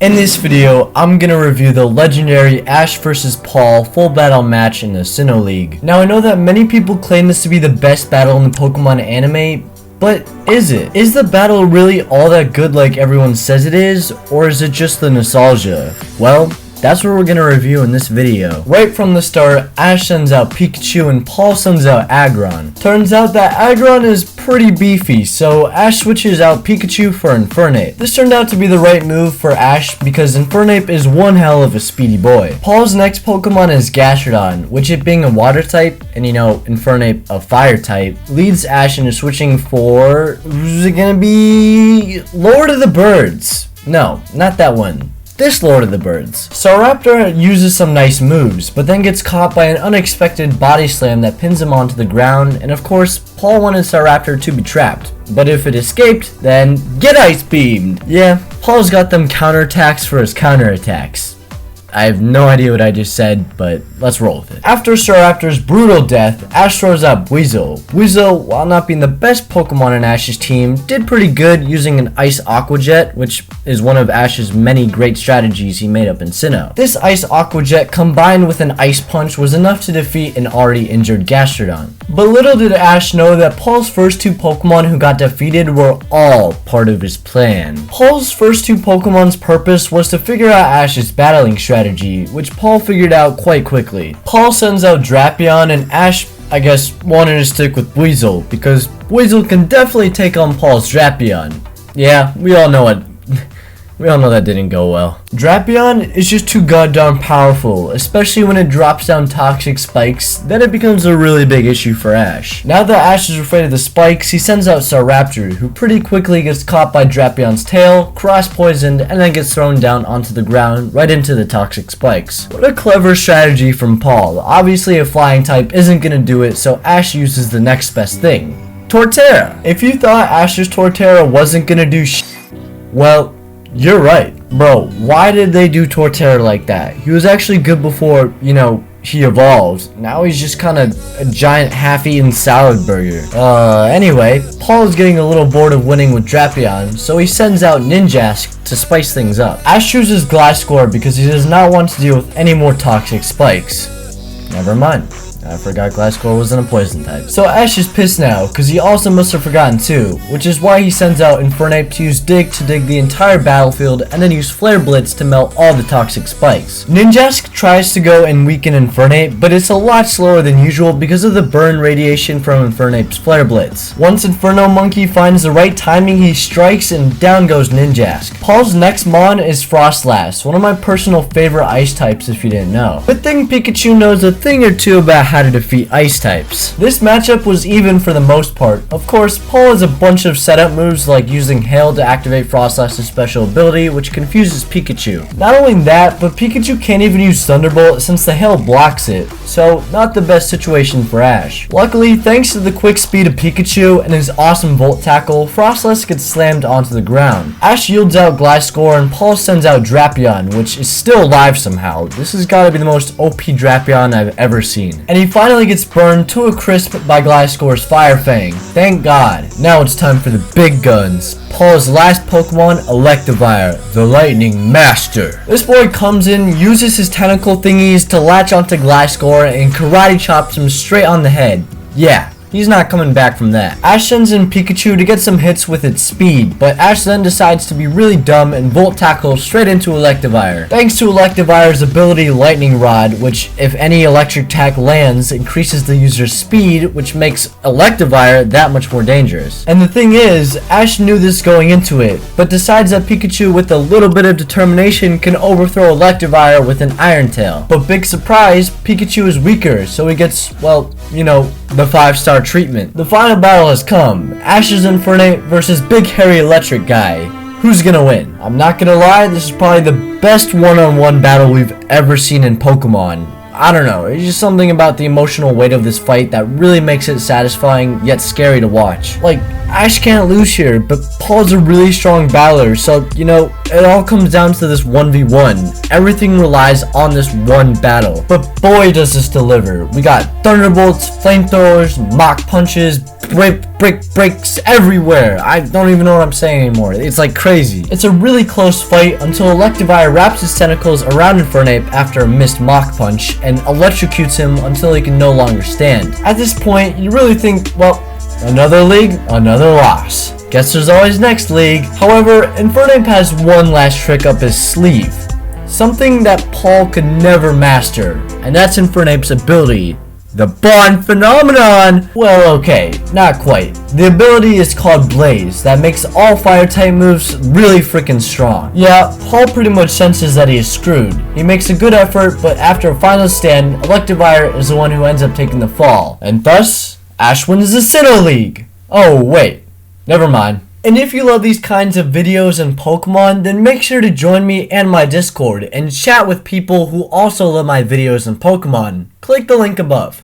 In this video, I'm gonna review the legendary Ash vs Paul full battle match in the Sinnoh League. Now I know that many people claim this to be the best battle in the Pokemon anime, but is it? Is the battle really all that good like everyone says it is, or is it just the nostalgia? Well, that's what we're gonna review in this video. Right from the start, Ash sends out Pikachu and Paul sends out Aggron. Turns out that Aggron is pretty beefy, so Ash switches out Pikachu for Infernape. This turned out to be the right move for Ash because Infernape is one hell of a speedy boy. Paul's next Pokemon is Gastrodon, which it being a water type, and you know, Infernape a fire type, leads Ash into switching for, who's it gonna be? Lord of the Birds. No, not that one. This Lord of the Birds. Starraptor uses some nice moves, but then gets caught by an unexpected body slam that pins him onto the ground, and of course, Paul wanted Starraptor to be trapped. But if it escaped, then get ice beamed! Yeah, Paul's got them counterattacks for his counterattacks. I have no idea what I just said, but let's roll with it. After Starraptor's brutal death, Ash throws out Weasel. Weasel, while not being the best Pokemon in Ash's team, did pretty good using an Ice Aqua Jet, which is one of Ash's many great strategies he made up in Sinnoh. This Ice Aqua Jet combined with an Ice Punch was enough to defeat an already injured Gastrodon. But little did Ash know that Paul's first two Pokemon who got defeated were all part of his plan. Paul's first two Pokemon's purpose was to figure out Ash's battling strategy, which Paul figured out quite quickly. Paul sends out Drapion, and Ash, I guess, wanted to stick with Weasel because Weasel can definitely take on Paul's Drapion. Yeah, we all know that didn't go well. Drapion is just too goddamn powerful, especially when it drops down toxic spikes, then it becomes a really big issue for Ash. Now that Ash is afraid of the spikes, he sends out Starraptor, who pretty quickly gets caught by Drapion's tail, cross-poisoned, and then gets thrown down onto the ground, right into the toxic spikes. What a clever strategy from Paul. Obviously a flying type isn't gonna do it, so Ash uses the next best thing. Torterra! If you thought Ash's Torterra wasn't gonna do well, you're right. Bro, why did they do Torterra like that? He was actually good before, you know, he evolved. Now he's just kind of a giant half-eaten salad burger. Anyway, Paul is getting a little bored of winning with Drapion, so he sends out Ninjask to spice things up. Ash chooses Gliscor because he does not want to deal with any more toxic spikes. Never mind. I forgot Gliscor wasn't a poison type. So Ash is pissed now, because he also must have forgotten too, which is why he sends out Infernape to use Dig to dig the entire battlefield and then use Flare Blitz to melt all the toxic spikes. Ninjask tries to go and weaken Infernape, but it's a lot slower than usual because of the burn radiation from Infernape's Flare Blitz. Once Inferno Monkey finds the right timing, he strikes and down goes Ninjask. Paul's next mon is Frostlass, one of my personal favorite ice types if you didn't know. Good thing Pikachu knows a thing or two about how to defeat ice types. This matchup was even for the most part. Of course, Paul has a bunch of setup moves like using Hail to activate Frostlass's special ability, which confuses Pikachu. Not only that, but Pikachu can't even use Thunderbolt since the Hail blocks it, so not the best situation for Ash. Luckily, thanks to the quick speed of Pikachu and his awesome Volt Tackle, Frostlass gets slammed onto the ground. Ash yields out Gliscor and Paul sends out Drapion, which is still alive somehow. This has got to be the most OP Drapion I've ever seen. And he finally gets burned to a crisp by Gliscor's Fire Fang. Thank God. Now it's time for the big guns. Paul's last Pokemon, Electivire, the Lightning Master. This boy comes in, uses his tentacle thingies to latch onto Gliscor and karate chops him straight on the head. Yeah. He's not coming back from that. Ash sends in Pikachu to get some hits with its speed, but Ash then decides to be really dumb and Volt Tackle straight into Electivire. Thanks to Electivire's ability Lightning Rod, which if any electric attack lands, increases the user's speed, which makes Electivire that much more dangerous. And the thing is, Ash knew this going into it, but decides that Pikachu with a little bit of determination can overthrow Electivire with an Iron Tail. But big surprise, Pikachu is weaker, so he gets, well, you know, the 5-star treatment. The final battle has come. Ash's Infernape versus Big Hairy Electric Guy. Who's gonna win? I'm not gonna lie, this is probably the best one-on-one battle we've ever seen in Pokemon. I don't know, it's just something about the emotional weight of this fight that really makes it satisfying yet scary to watch. Like, Ash can't lose here, but Paul's a really strong battler, so, you know, it all comes down to this 1v1. Everything relies on this one battle. But boy does this deliver. We got Thunderbolts, Flamethrowers, Mach Punches, breaks everywhere. I don't even know what I'm saying anymore. It's like crazy. It's a really close fight until Electivire wraps his tentacles around Infernape after a missed Mach Punch and electrocutes him until he can no longer stand. At this point, you really think, well, another league, another loss. Guess there's always next league. However, Infernape has one last trick up his sleeve. Something that Paul could never master, and that's Infernape's ability. The Bond Phenomenon! Well, okay, not quite. The ability is called Blaze, that makes all fire-type moves really freaking strong. Yeah, Paul pretty much senses that he is screwed. He makes a good effort, but after a final stand, Electivire is the one who ends up taking the fall. And thus, Ash wins the Sinnoh League! Oh, wait. Never mind. And if you love these kinds of videos and Pokemon, then make sure to join me and my Discord and chat with people who also love my videos and Pokemon. Click the link above.